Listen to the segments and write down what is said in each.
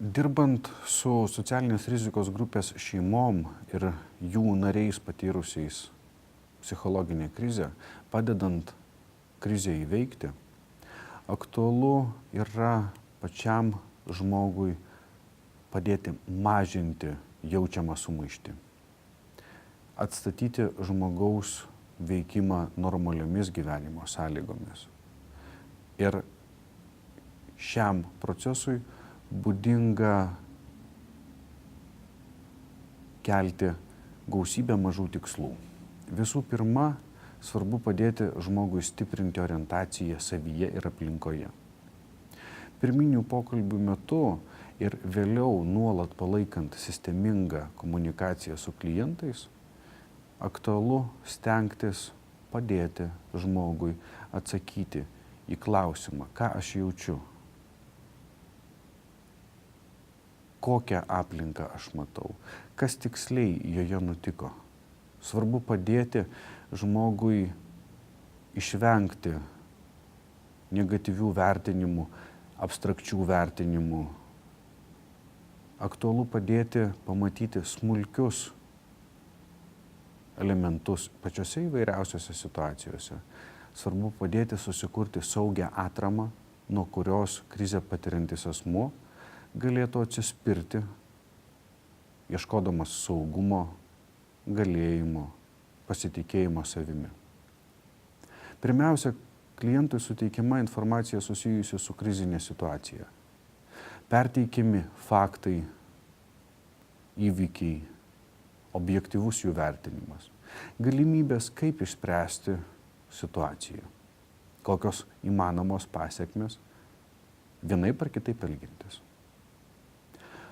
Dirbant su socialinės rizikos grupės šeimom ir jų nariais patyrusiais psichologinę krizę, padedant krizę įveikti, aktualu yra pačiam žmogui padėti mažinti jaučiamą sumaištį, atstatyti žmogaus veikimą normaliomis gyvenimo sąlygomis. Ir šiam procesui būdinga kelti gausybę mažų tikslų. Visų pirma, svarbu padėti žmogui stiprinti orientaciją savyje ir aplinkoje. Pirminių pokalbių metu ir vėliau nuolat palaikant sistemingą komunikaciją su klientais, aktualu stengtis padėti žmogui atsakyti į klausimą, ką aš jaučiu, kokią aplinką aš matau, kas tiksliai joje nutiko. Svarbu padėti žmogui išvengti negatyvių vertinimų, abstrakčių vertinimų. Aktualu padėti pamatyti smulkius elementus pačiose įvairiausiose situacijose. Svarbu padėti susikurti saugią atramą, nuo kurios krizę patiriantis asmuo galėtų atsispirti, ieškodamas saugumo, galėjimo, pasitikėjimo savimi. Pirmiausia, klientui suteikiama informacija susijusi su krizinė situacija. Perteikiami faktai, įvykiai, objektyvus jų vertinimas, galimybės, kaip išspręsti situaciją, kokios įmanomos pasekmės, vienaip ar kitaip elgintis.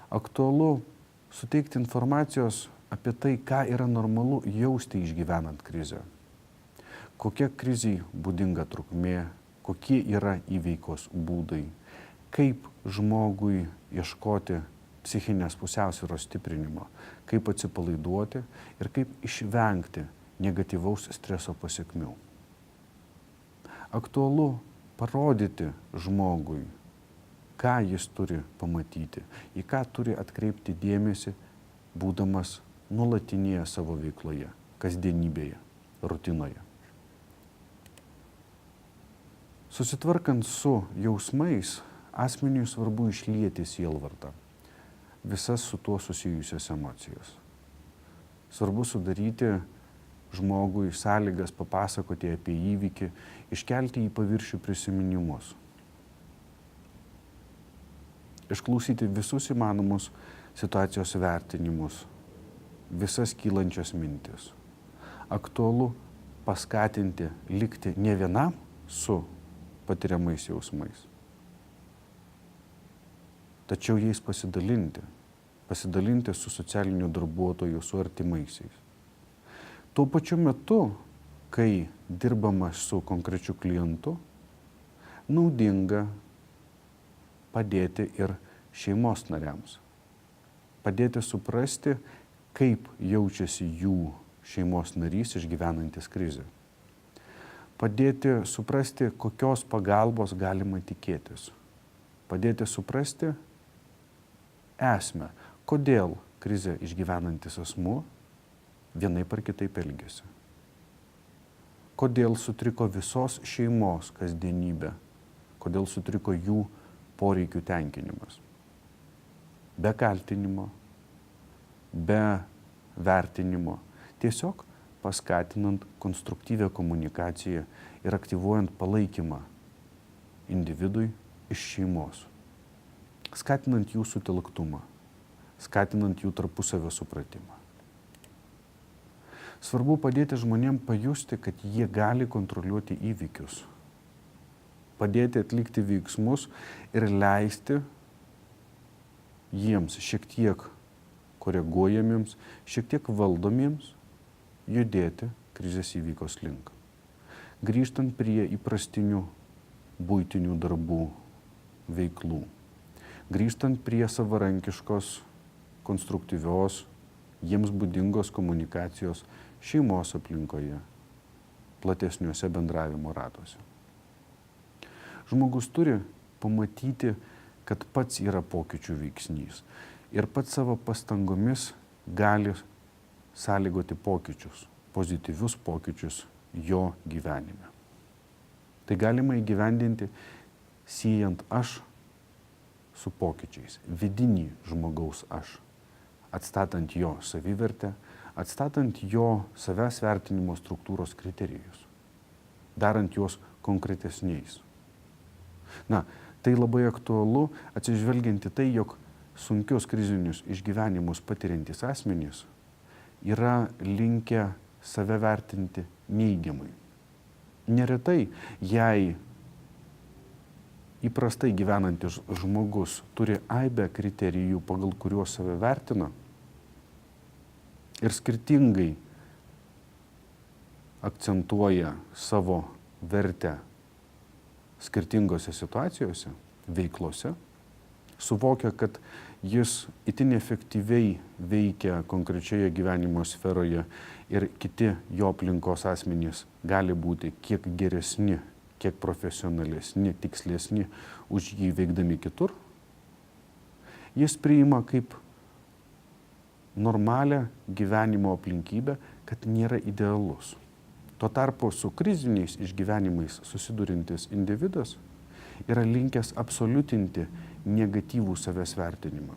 Aktualu suteikti informacijos apie tai, ką yra normalu jausti išgyvenant krizę. Kokia krizei būdinga trukmė, kokie yra įveikos būdai, kaip žmogui ieškoti psichinės pusiausvyros stiprinimo, kaip atsipalaiduoti ir kaip išvengti negatyvaus streso pasekmių. Aktualu parodyti žmogui, ką jis turi pamatyti, į ką turi atkreipti dėmesį, būdamas nuolatinėje savo veikloje, kasdienybėje, rutinoje. Susitvarkant su jausmais, asmeniui svarbu išlieti sielvartą, visas su tuo susijusias emocijas. Svarbu sudaryti žmogui sąlygas papasakoti apie įvykį, iškelti į paviršių prisiminimus. Išklausyti visus įmanomus situacijos vertinimus, visas kylančias mintis. Aktualu paskatinti likti ne vienam su patiriamais jausmais, tačiau jais pasidalinti su socialiniu darbuotoju, su artimaisiais. Tuo pačiu metu, kai dirbama su konkrečiu klientu, naudinga padėti ir šeimos nariams. Padėti suprasti, kaip jaučiasi jų šeimos narys išgyvenantis krizę. Padėti suprasti, kokios pagalbos galima tikėtis. Padėti suprasti esmę, kodėl krizę išgyvenantis asmuo vienaip ar kitaip elgiasi. Kodėl sutriko visos šeimos kasdienybė, kodėl sutriko jų poreikių tenkinimas. Be kaltinimo, be vertinimo, tiesiog paskatinant konstruktyvią komunikaciją ir aktyvuojant palaikymą individui iš šeimos, skatinant jų sutelktumą, skatinant jų tarpusavio supratimą. Svarbu padėti žmonėms pajusti, kad jie gali kontroliuoti įvykius, padėti atlikti veiksmus ir leisti jiems šiek tiek koreguojamiems, šiek tiek valdomiems judėti krizės įvykos link. Grįžtant prie įprastinių buitinių darbų, veiklų, grįžtant prie savarankiškos, konstruktyvios, jiems būdingos komunikacijos šeimos aplinkoje, platesniuose bendravimo ratuose. Žmogus turi pamatyti, kad pats yra pokyčių veiksnys ir pats savo pastangomis gali sąlygoti pokyčius, pozityvius pokyčius jo gyvenime. Tai galima įgyvendinti siejant aš su pokyčiais, vidinį žmogaus aš, atstatant jo savivertę, atstatant jo savęs vertinimo struktūros kriterijus, darant juos konkretesniais. Na, tai labai aktualu atsižvelgiant į tai, jog sunkius krizinius išgyvenimus patiriantys asmenys yra linkę save vertinti neigiamai. Neretai, jei įprastai gyvenantis žmogus turi aibę kriterijų, pagal kuriuos save vertina ir skirtingai akcentuoja savo vertę skirtingose situacijose, veiklose, suvokia, kad jis itin efektyviai veikia konkrečioje gyvenimo sferoje ir kiti jo aplinkos asmenys gali būti kiek geresni, kiek profesionalesni, tikslesni už jį veikdami kitur, jis priima kaip normalią gyvenimo aplinkybę, kad nėra idealus. Tuo tarpu su kriziniais išgyvenimais susidurintis individas yra linkęs absoliutinti negatyvų savęs vertinimą.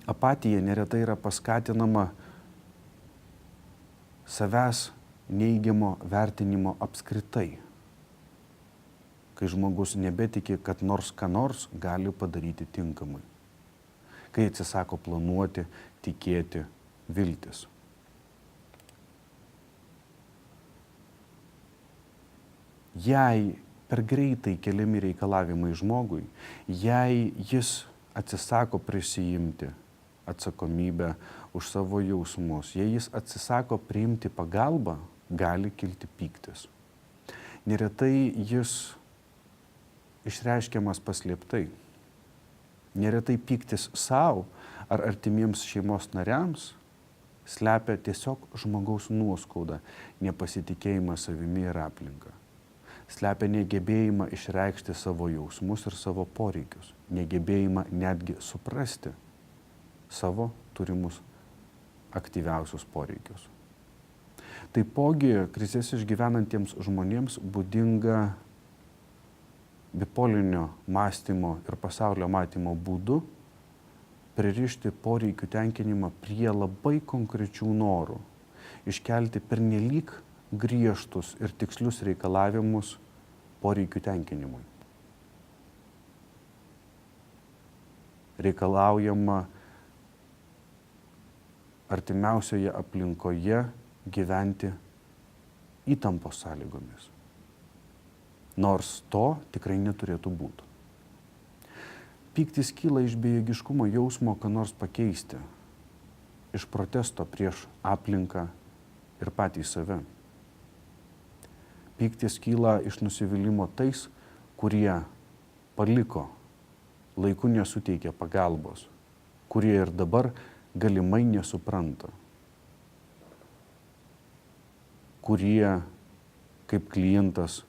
Apatija neretai yra paskatinama savęs neigiamo vertinimo apskritai, kai žmogus nebetiki, kad nors ką nors gali padaryti tinkamai, kai atsisako planuoti, tikėti, viltis. Jei per greitai keliami reikalavimai žmogui, jei jis atsisako prisijimti atsakomybę už savo jausmus, jei jis atsisako priimti pagalbą, gali kilti pyktis. Neretai jis išreiškiamas paslėptai. Neretai pyktis savo ar artimiems šeimos nariams slepia tiesiog žmogaus nuoskaudą, nepasitikėjimą savimi ir aplinka. Slepia negebėjimą išreikšti savo jausmus ir savo poreikius, negebėjimą netgi suprasti savo turimus aktyviausius poreikius. Taipogi krizes išgyvenantiems žmonėms būdinga bipolinio mąstymo ir pasaulio matymo būdu pririšti poreikių tenkinimą prie labai konkrečių norų, iškelti pernelyg griežtus ir tikslius reikalavimus poreikių tenkinimui. Reikalaujama artimiausioje aplinkoje gyventi įtampos sąlygomis. Nors to tikrai neturėtų būti. Pyktis kyla iš bejėgiškumo jausmo, ką nors pakeisti, iš protesto prieš aplinką ir patį save. Pyktis kyla iš nusivylimo tais, kurie paliko, laiku nesuteikė pagalbos, kurie ir dabar galimai nesupranta, kurie, kaip klientas,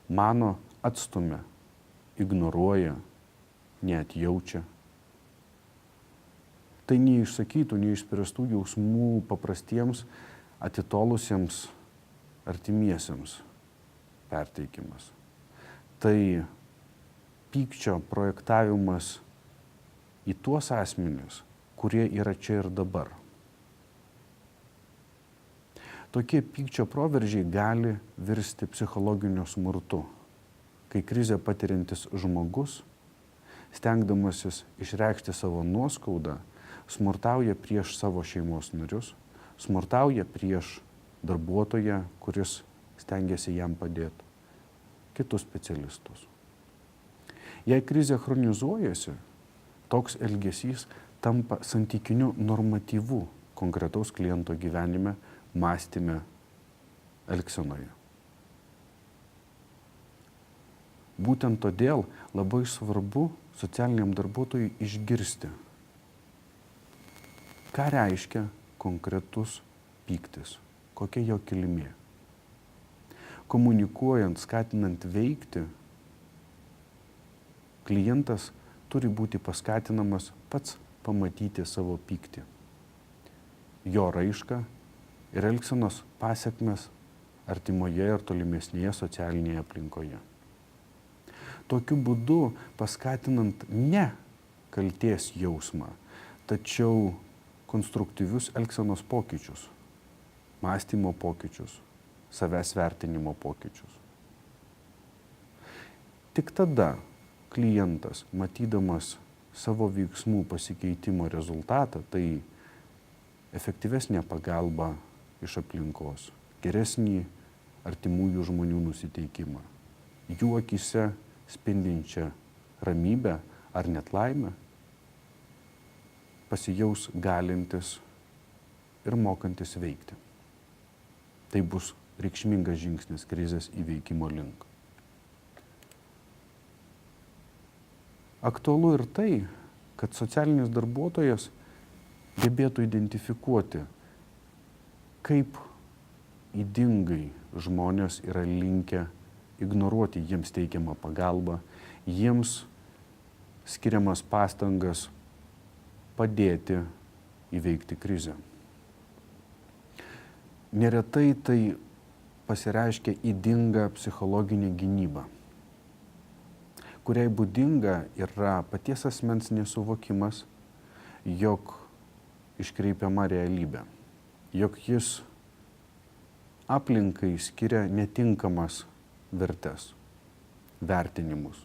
mano atstumia, ignoruoja, neatjaučia. Tai neišsakytų, neišspręstų jausmų paprastiems, atitolusiems artimiesiems perteikimas. Tai pykčio projektavimas į tuos asmenis, kurie yra čia ir dabar. Tokie pykčio proveržiai gali virsti psichologiniu smurtu, kai krizę patiriantis žmogus, stengdamasis išreikšti savo nuoskaudą, smurtauja prieš savo šeimos narius, smurtauja prieš darbuotoją, kuris stengiasi jam padėti, kitus specialistus. Jei krizė chronizuojasi, toks elgesys tampa santykiniu normatyvu konkretaus kliento gyvenime, mąstyme, elgsenoje. Būtent todėl labai svarbu socialiniam darbuotojui išgirsti, ką reiškia konkretus pyktis, kokia jo kilmė. Komunikuojant, skatinant veikti, klientas turi būti paskatinamas pats pamatyti savo pyktį, jo raišką ir elgsenos pasekmes artimoje ir tolimesnėje socialinėje aplinkoje. Tokiu būdu paskatinant ne kaltės jausmą, tačiau konstruktyvius elgsenos pokyčius, mąstymo pokyčius, savęs vertinimo pokyčius. Tik tada klientas, matydamas savo veiksmų pasikeitimo rezultatą, tai efektyvesnė pagalba iš aplinkos, geresnį artimųjų žmonių nusiteikimą, jų akyse spindinčią ramybę ar net laimę, pasijaus galintis ir mokantis veikti. Tai bus reikšmingas žingsnis krizės įveikimo link. Aktualu ir tai, kad socialinis darbuotojas gebėtų identifikuoti, kaip ydingai žmonės yra linkę ignoruoti jiems teikiamą pagalbą, jiems skiriamas pastangas padėti įveikti krizę. Neretai tai pasireiškia ydinga psichologinė gynyba, kuriai būdinga yra paties asmens nesuvokimas, jog iškreipiama realybė, jog jis aplinkai skiria netinkamas vertes, vertinimus.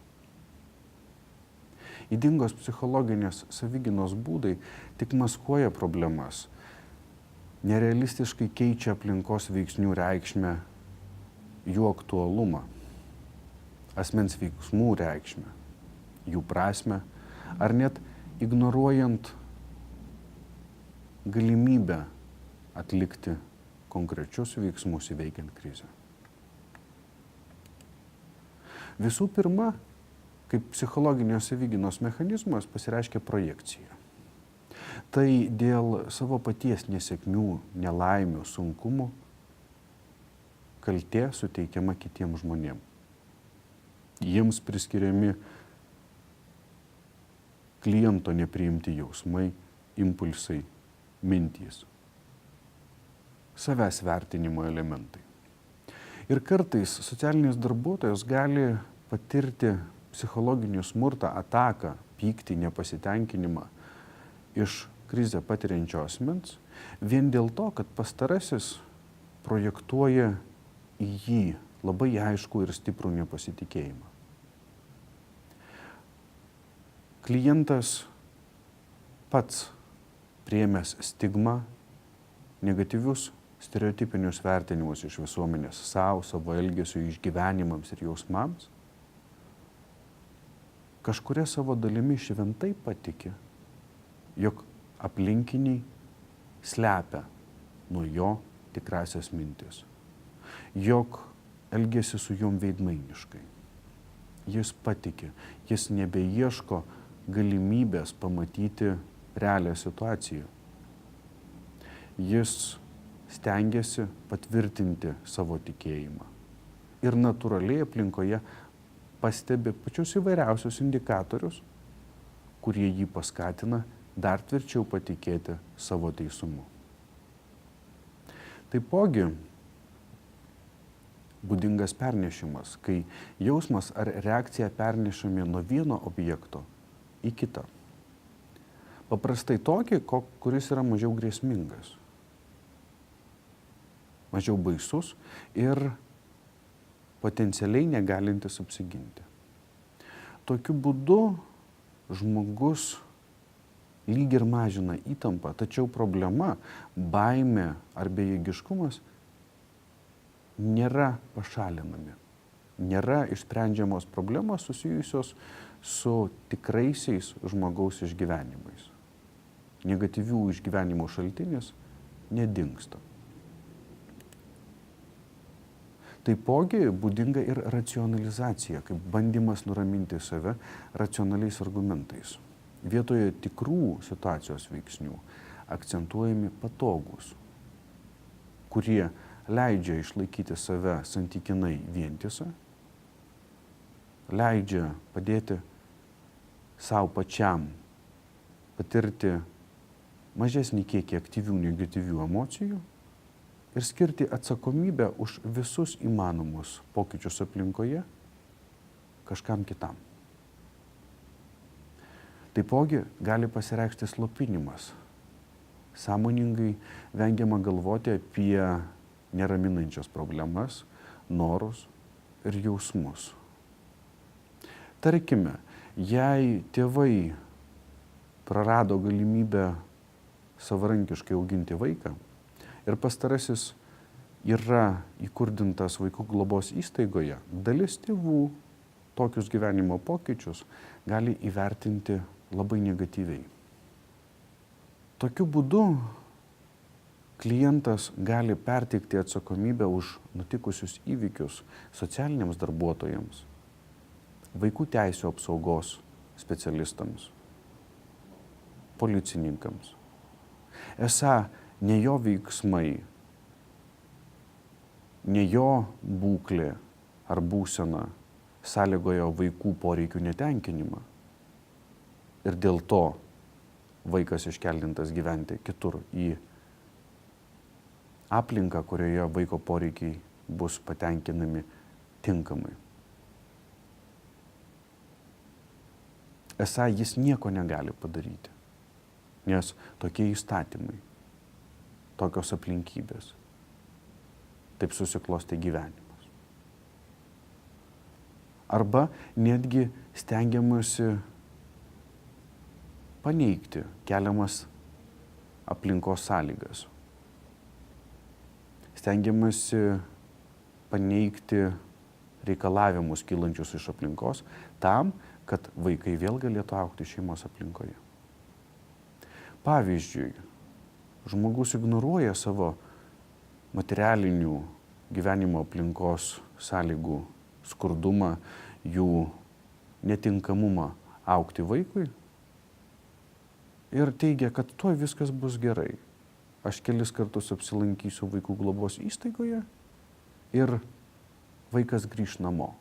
Ydingos psichologinės savigynos būdai tik maskuoja problemas, nerealistiškai keičia aplinkos veiksnių reikšmę, jų aktualumą, asmens veiksmų reikšmę, jų prasmę, ar net ignoruojant galimybę atlikti konkrečius veiksmus įveikiant krizę. Visų pirma, kaip psichologinės savigynos mechanizmas pasireiškia projekcija. Tai dėl savo paties nesėkmių, nelaimių, sunkumų kaltė suteikiama kitiems žmonėms. Jiems priskiriami kliento nepriimti jausmai, impulsai, mintys, savęs vertinimo elementai. Ir kartais socialinis darbuotojas gali patirti psichologinį smurtą, ataką, pyktį, nepasitenkinimą iš krizę patiriančio asmens, vien dėl to, kad pastarasis projektuoja į jį labai aiškų ir stiprų nepasitikėjimą. Klientas pats priėmęs stigmą, negatyvius stereotipinius vertinimus iš visuomenės savo elgesio, išgyvenimams ir jausmams, kažkuria savo dalimi šventai patiki, jog aplinkiniai slepia nuo jo tikrasias mintis, jog elgesi su jom veidmainiškai. Jis patiki, jis nebeieško galimybės pamatyti realią situaciją. Jis stengiasi patvirtinti savo tikėjimą. Ir natūraliai aplinkoje pastebi pačius įvairiausius indikatorius, kurie jį paskatina dar tvirčiau patikėti savo teisumu. Taipogi būdingas pernešimas, kai jausmas ar reakcija pernešami nuo vieno objekto į kitą. Paprastai tokį, kuris yra mažiau grėsmingas, mažiau baisus ir potencialiai negalintis apsiginti. Tokiu būdu žmogus lyg ir mažina įtampą, tačiau problema, baimė ar bejėgiškumas nėra pašalinami. Nėra išsprendžiamos problemos susijusios su tikraisiais žmogaus išgyvenimais. Negatyvių išgyvenimų šaltinis nedingsta. Taipogi būdinga ir racionalizacija, kaip bandymas nuraminti save racionaliais argumentais. Vietoje tikrų situacijos veiksnių akcentuojami patogūs, kurie leidžia išlaikyti save santykinai vientisą, leidžia padėti savo pačiam patirti mažesnį kiekį aktyvių negatyvių emocijų ir skirti atsakomybę už visus įmanomus pokyčius aplinkoje kažkam kitam. Taipogi gali pasireikšti slopinimas. Sąmoningai vengiama galvoti apie neraminančias problemas, norus ir jausmus. Tarkime, jei tėvai prarado galimybę savarankiškai auginti vaiką ir pastarasis yra įkurdintas vaikų globos įstaigoje, dalis tėvų tokius gyvenimo pokyčius gali įvertinti labai negatyviai. Tokiu būdu klientas gali perteikti atsakomybę už nutikusius įvykius socialiniams darbuotojams, vaikų teisių apsaugos specialistams, policininkams. Esą ne jo veiksmai, ne jo būklė ar būsena sąlygojo vaikų poreikių netenkinimą. Ir dėl to vaikas iškeldintas gyventi kitur į aplinką, kurioje vaiko poreikiai bus patenkinami tinkamai. Esą jis nieko negali padaryti, nes tokie įstatymai, tokios aplinkybės, taip susiklostė gyvenimas. Arba netgi stengiamasi paneigti keliamas aplinkos sąlygas. Stengiamasi paneigti reikalavimus kylančius iš aplinkos tam, kad vaikai vėl galėtų augti šeimos aplinkoje. Pavyzdžiui, žmogus ignoruoja savo materialinių gyvenimo aplinkos sąlygų skurdumą, jų netinkamumą augti vaikui ir teigia, kad tuoj viskas bus gerai. Aš kelis kartus apsilankysiu vaikų globos įstaigoje ir vaikas grįš namo.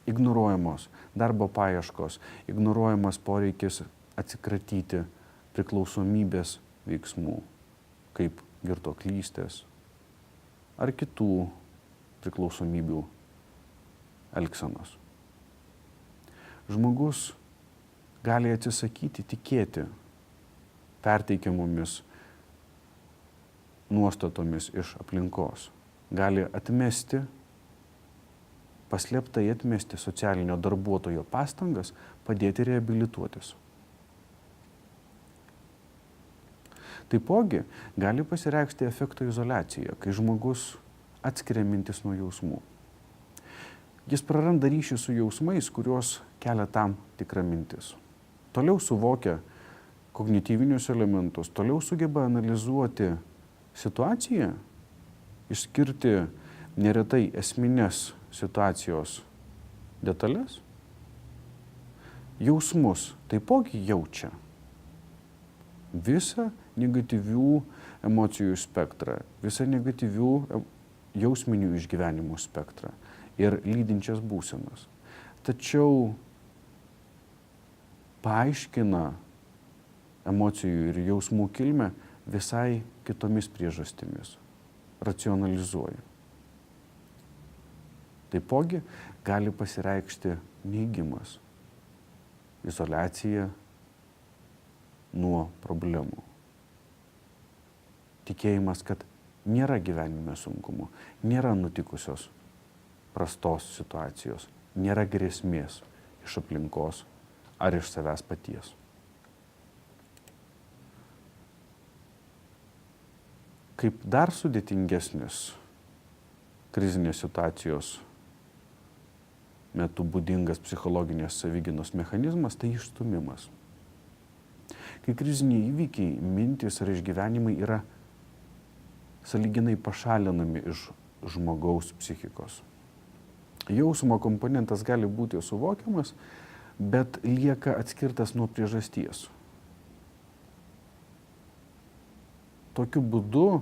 Ignoruojamos darbo paieškos, ignoruojamas poreikis atsikratyti priklausomybės veiksmų, kaip girtuoklystės ar kitų priklausomybių elgsenos. Žmogus gali atsisakyti tikėti perteikiamomis nuostatomis iš aplinkos. Gali atmesti, paslėptai atmesti socialinio darbuotojo pastangas padėti reabilituotis. Taipogi gali pasireikšti efekto izoliacija, kai žmogus atskiria mintis nuo jausmų. Jis praranda ryšį su jausmais, kuriuos kelia tam tikra mintis. Toliau suvokia kognityvinius elementus, toliau sugeba analizuoti situaciją, išskirti neretai esminės situacijos detalės. Jausmus taipogi jaučia visą negatyvių emocijų spektrą, visą negatyvių jausminių išgyvenimų spektrą ir lydinčias būsenas. Tačiau paaiškina emocijų ir jausmų kilmę visai kitomis priežastimis, racionalizuoja. Taipogi gali pasireikšti neigimas, izoliacija nuo problemų. Tikėjimas, kad nėra gyvenime sunkumų, nėra nutikusios prastos situacijos, nėra grėsmės iš aplinkos ar iš savęs paties. Kaip dar sudėtingesnis krizinės situacijos metu būdingas psichologinės savigynos mechanizmas, tai išstūmimas. Kai kriziniai įvykiai, mintys ar išgyvenimai yra sąlyginai pašalinami iš žmogaus psichikos. Jausmo komponentas gali būti suvokiamas, bet lieka atskirtas nuo priežasties. Tokiu būdu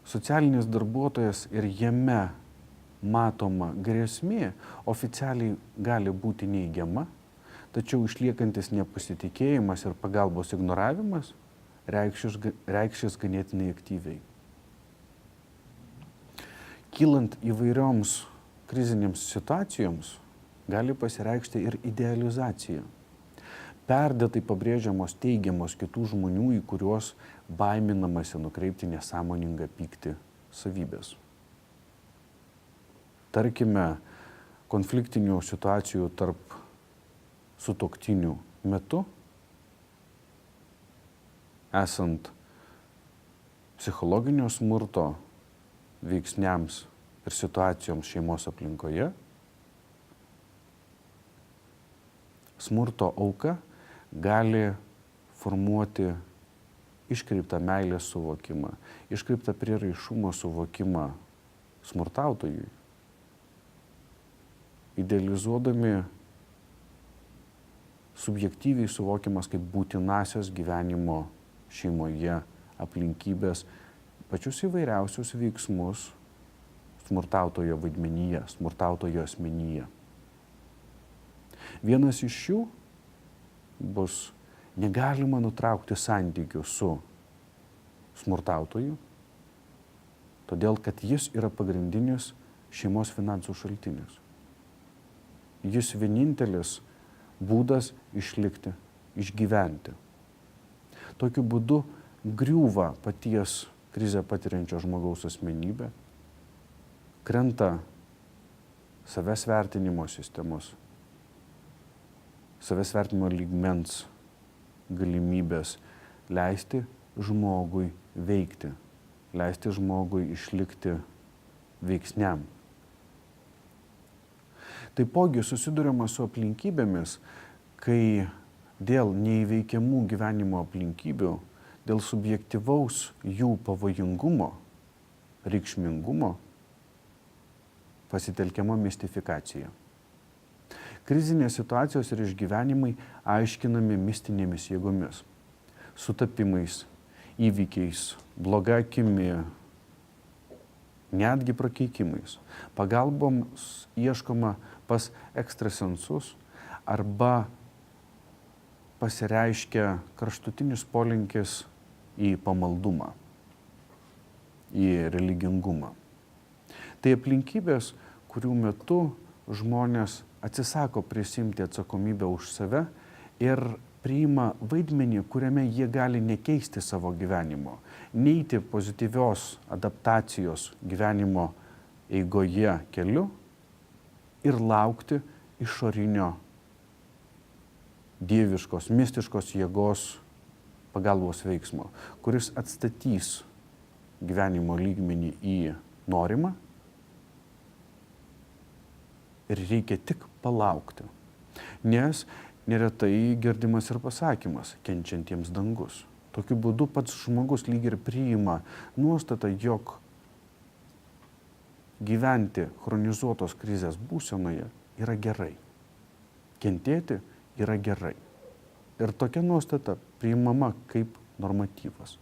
socialinis darbuotojas ir jame matoma grėsmė oficialiai gali būti neigiama, tačiau išliekantis nepasitikėjimas ir pagalbos ignoravimas reikšis ganėtinai aktyviai. Kylant įvairioms krizinėms situacijoms gali pasireikšti ir idealizacija. Perdėtai pabrėžiamos teigiamos kitų žmonių, į kuriuos baiminamasi nukreipti nesąmoningą pyktį savybės. Tarkime, konfliktinių situacijų tarp sutuoktinių metu, esant psichologinio smurto veiksniams ir situacijoms šeimos aplinkoje, smurto auka gali formuoti iškreiptą meilės suvokimą, iškreiptą prieraišumo suvokimą smurtautojui, idealizuodami subjektyviai suvokiamas kaip būtinasias gyvenimo šeimoje aplinkybės, pačius įvairiausius veiksmus smurtautojo vaidmenyje, smurtautojo asmenyje. Vienas iš jų bus: negalima nutraukti santykių su smurtautoju, todėl kad jis yra pagrindinis šeimos finansų šaltinis. Jis vienintelis būdas išlikti, išgyventi. Tokiu būdu griūva paties krizę patiriančio žmogaus asmenybė, krenta savęs vertinimo sistemos, savęs vertinimo lygmens galimybės leisti žmogui veikti, leisti žmogui išlikti veiksniam. Taipogi susiduriama su aplinkybėmis, kai dėl neįveikiamų gyvenimo aplinkybių, dėl subjektyvaus jų pavojingumo, reikšmingumo pasitelkiama mistifikacija. Krizinės situacijos ir išgyvenimai aiškinami mistinėmis jėgomis, sutapimais, įvykiais, bloga akimi, netgi prakeikimais. Pagalboms ieškoma pas ekstrasensus arba pasireiškia kraštutinis polinkis į pamaldumą, į religingumą. Tai aplinkybės, kurių metu žmonės atsisako prisimti atsakomybę už save ir priima vaidmenį, kuriame jie gali nekeisti savo gyvenimo, neiti pozityvios adaptacijos gyvenimo eigoje keliu ir laukti išorinio dieviškos, mistiškos jėgos pagalbos veiksmo, kuris atstatys gyvenimo lygmenį į norimą ir reikia tik palaukti. Nes neretai girdimas ir pasakymas kenčiantiems dangus. Tokiu būdu pats žmogus lyg ir priima nuostatą, jog gyventi chronizuotos krizės būsenoje yra gerai. Kentėti yra gerai. Ir tokia nuostata priimama kaip normatyvas.